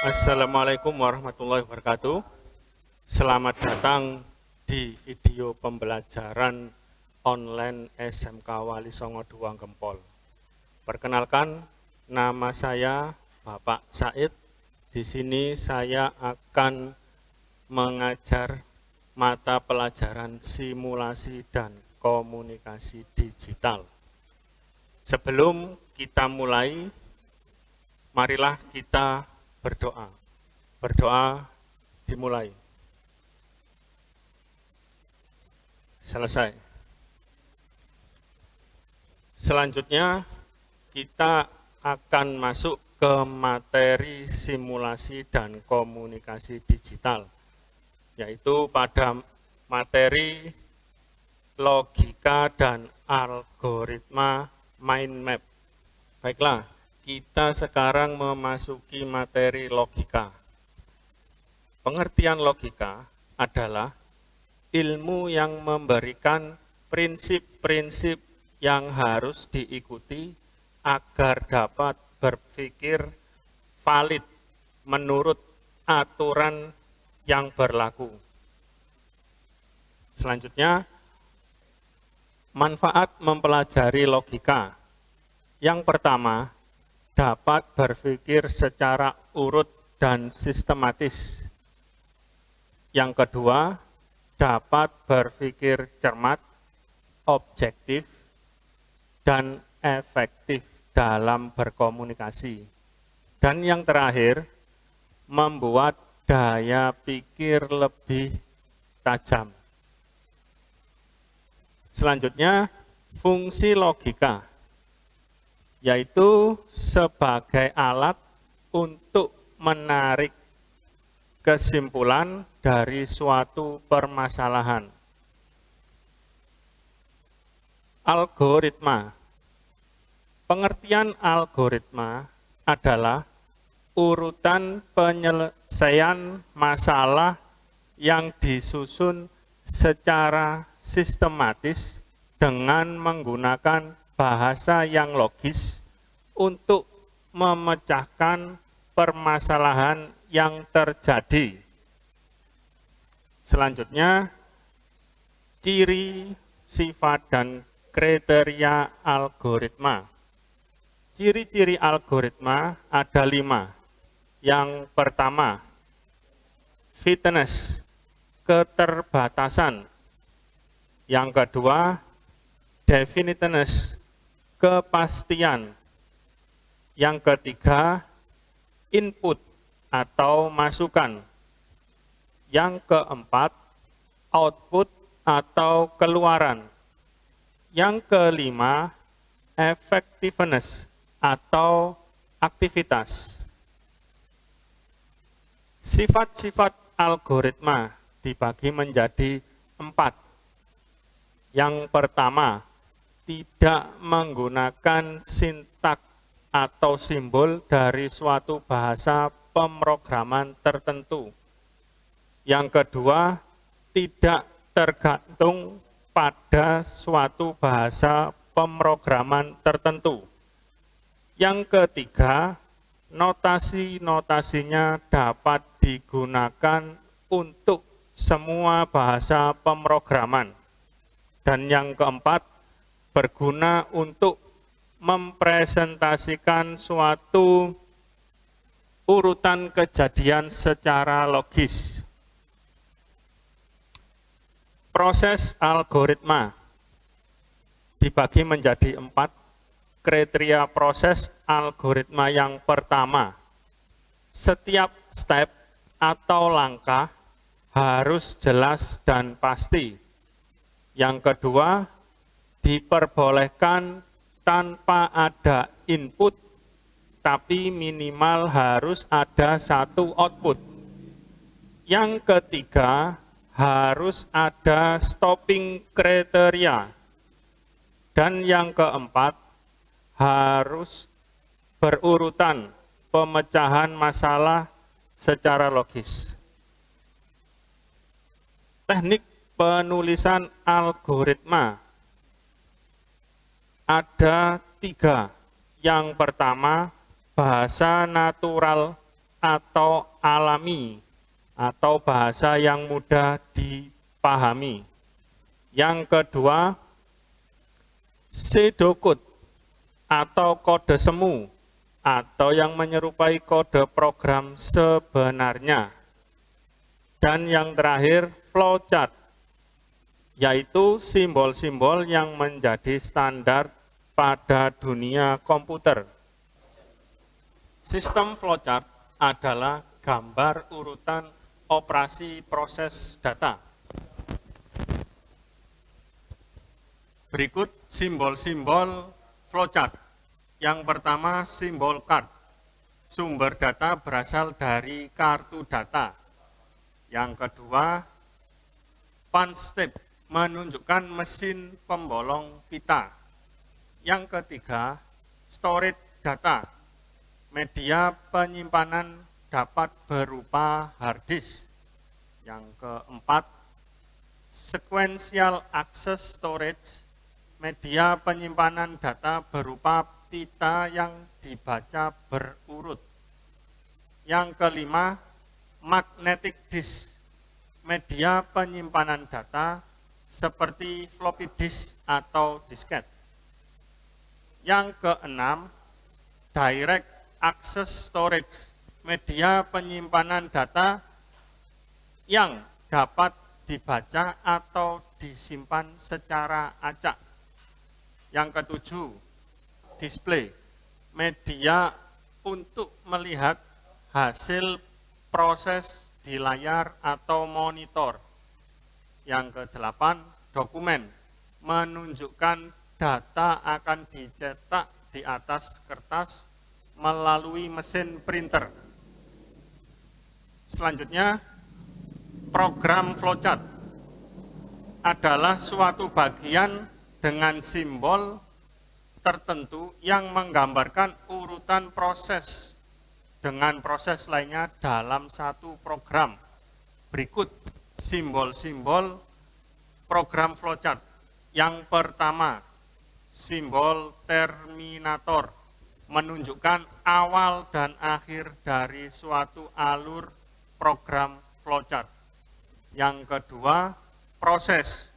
Assalamualaikum warahmatullahi wabarakatuh. Selamat datang di video pembelajaran online SMK Wali Songo II Gempol. Perkenalkan, nama saya Bapak Said. Di sini saya akan mengajar mata pelajaran simulasi dan komunikasi digital. Sebelum kita mulai, marilah kita berdoa. Berdoa dimulai. Selesai. Selanjutnya kita akan masuk ke materi simulasi dan komunikasi digital, yaitu pada materi logika dan algoritma mind map. Baiklah, kita sekarang memasuki materi logika. Pengertian logika adalah ilmu yang memberikan prinsip-prinsip yang harus diikuti agar dapat berpikir valid menurut aturan yang berlaku. Selanjutnya, manfaat mempelajari logika. Yang pertama, dapat berpikir secara urut dan sistematis. Yang kedua, dapat berpikir cermat, objektif, dan efektif dalam berkomunikasi. Dan yang terakhir, membuat daya pikir lebih tajam. Selanjutnya, fungsi logika, yaitu sebagai alat untuk menarik kesimpulan dari suatu permasalahan. Algoritma. Pengertian algoritma adalah urutan penyelesaian masalah yang disusun secara sistematis dengan menggunakan bahasa yang logis untuk memecahkan permasalahan yang terjadi. Selanjutnya, ciri, sifat, dan kriteria algoritma. Ciri-ciri algoritma ada 5. Yang pertama, fitness, keterbatasan. Yang kedua, definiteness, kepastian. Yang ketiga, input atau masukan. Yang keempat, output atau keluaran. Yang kelima, effectiveness atau aktivitas. Sifat-sifat algoritma dibagi menjadi 4. Yang pertama, tidak menggunakan sintak atau simbol dari suatu bahasa pemrograman tertentu. Yang kedua, tidak tergantung pada suatu bahasa pemrograman tertentu. Yang ketiga, notasi-notasinya dapat digunakan untuk semua bahasa pemrograman. Dan yang keempat, berguna untuk mempresentasikan suatu urutan kejadian secara logis. Proses algoritma dibagi menjadi 4. Kriteria proses algoritma yang pertama, setiap step atau langkah harus jelas dan pasti. Yang kedua, diperbolehkan tanpa ada input, tapi minimal harus ada satu output. Yang ketiga, harus ada stopping kriteria. Dan yang keempat, harus berurutan pemecahan masalah secara logis. Teknik penulisan algoritma ada 3. Yang pertama, bahasa natural atau alami, atau bahasa yang mudah dipahami. Yang kedua, pseudocode atau kode semu, atau yang menyerupai kode program sebenarnya. Dan yang terakhir, flowchart, yaitu simbol-simbol yang menjadi standar pada dunia komputer. Sistem flowchart adalah gambar urutan operasi proses data. Berikut simbol-simbol flowchart. Yang pertama, simbol card. Sumber data berasal dari kartu data. Yang kedua, punch step, menunjukkan mesin pembolong pita. Yang ketiga, storage data. Media penyimpanan dapat berupa hard disk. Yang keempat, sequential access storage. Media penyimpanan data berupa pita yang dibaca berurut. Yang kelima, magnetic disk. Media penyimpanan data seperti floppy disk atau disket. Yang keenam, direct access storage. Media penyimpanan data yang dapat dibaca atau disimpan secara acak. Yang ketujuh, display. Media untuk melihat hasil proses di layar atau monitor. Yang kedelapan, dokumen, menunjukkan data akan dicetak di atas kertas melalui mesin printer. Selanjutnya, program flowchart adalah suatu bagian dengan simbol tertentu yang menggambarkan urutan proses dengan proses lainnya dalam satu program. Berikut simbol-simbol program flowchart. Yang pertama, simbol terminator, menunjukkan awal dan akhir dari suatu alur program flowchart. Yang kedua, proses,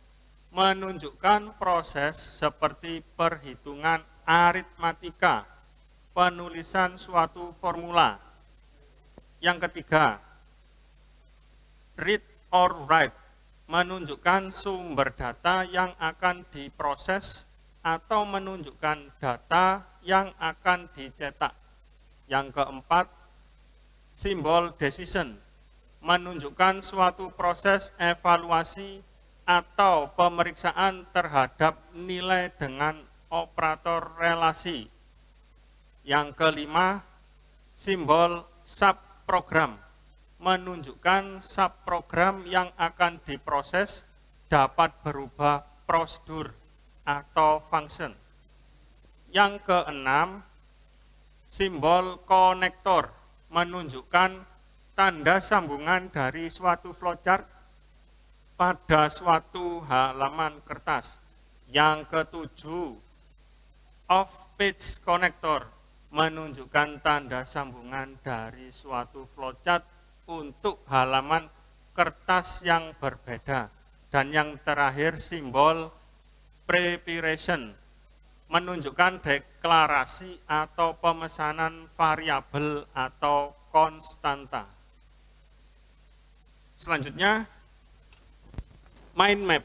menunjukkan proses seperti perhitungan aritmatika, penulisan suatu formula. Yang ketiga, read or write, menunjukkan sumber data yang akan diproses atau menunjukkan data yang akan dicetak. Yang keempat, simbol decision, menunjukkan suatu proses evaluasi atau pemeriksaan terhadap nilai dengan operator relasi. Yang kelima, simbol subprogram, menunjukkan subprogram yang akan diproses dapat berubah prosedur atau function. Yang keenam, simbol konektor, menunjukkan tanda sambungan dari suatu flowchart pada suatu halaman kertas. Yang ketujuh, off-page connector, menunjukkan tanda sambungan dari suatu flowchart untuk halaman kertas yang berbeda. Dan yang terakhir, simbol preparation, menunjukkan deklarasi atau pemesanan variabel atau konstanta. Selanjutnya, mind map.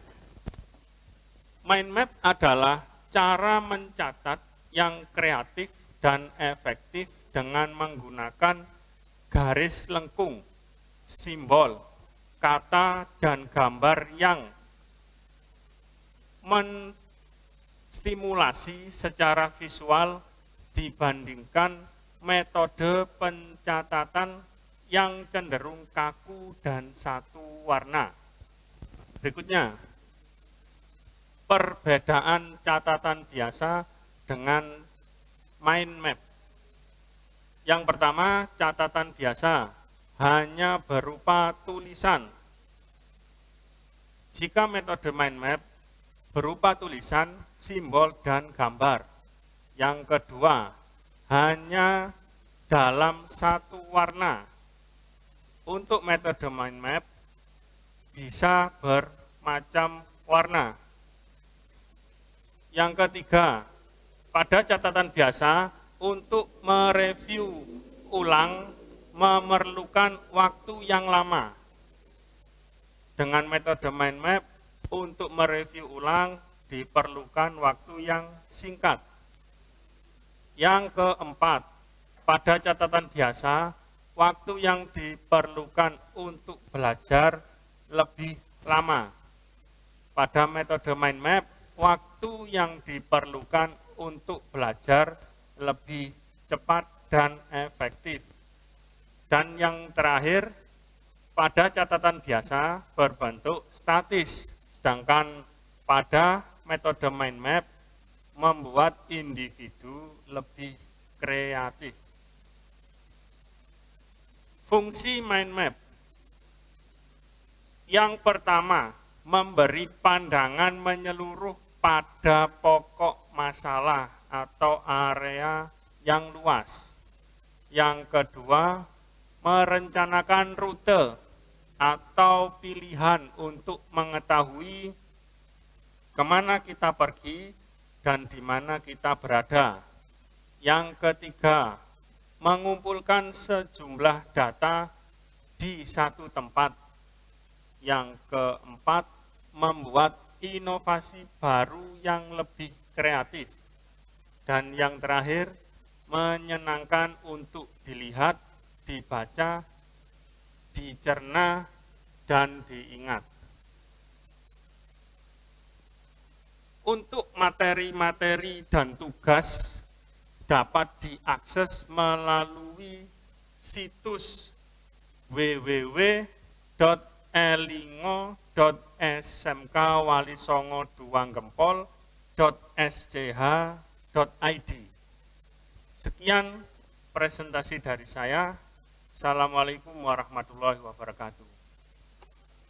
Mind map adalah cara mencatat yang kreatif dan efektif dengan menggunakan garis lengkung, simbol, kata, dan gambar yang menstimulasi secara visual dibandingkan metode pencatatan yang cenderung kaku dan satu warna. Berikutnya, perbedaan catatan biasa dengan mind map. Yang pertama, catatan biasa hanya berupa tulisan. jika metode mind map berupa tulisan, simbol, dan gambar. Yang kedua, hanya dalam satu warna. Untuk metode mind map bisa bermacam warna. Yang ketiga, pada catatan biasa untuk mereview ulang memerlukan waktu yang lama. Dengan metode mind map untuk mereview ulang diperlukan waktu yang singkat. Yang keempat, pada catatan biasa waktu yang diperlukan untuk belajar lebih lama. Pada metode mind map, waktu yang diperlukan untuk belajar lebih cepat dan efektif. Dan yang terakhir, pada catatan biasa berbentuk statis, sedangkan pada metode mind map membuat individu lebih kreatif. Fungsi mind map. Yang pertama, memberi pandangan menyeluruh pada pokok masalah atau area yang luas. Yang kedua, merencanakan rute atau pilihan untuk mengetahui kemana kita pergi dan di mana kita berada. Yang ketiga, mengumpulkan sejumlah data di satu tempat. Yang keempat, membuat inovasi baru yang lebih kreatif. Dan yang terakhir, menyenangkan untuk dilihat, dibaca, dicerna, dan diingat. Untuk materi-materi dan tugas dapat diakses melalui situs www.elingo.smkwalisongo2gempol.sch.id. Sekian presentasi dari saya. Assalamualaikum warahmatullahi wabarakatuh.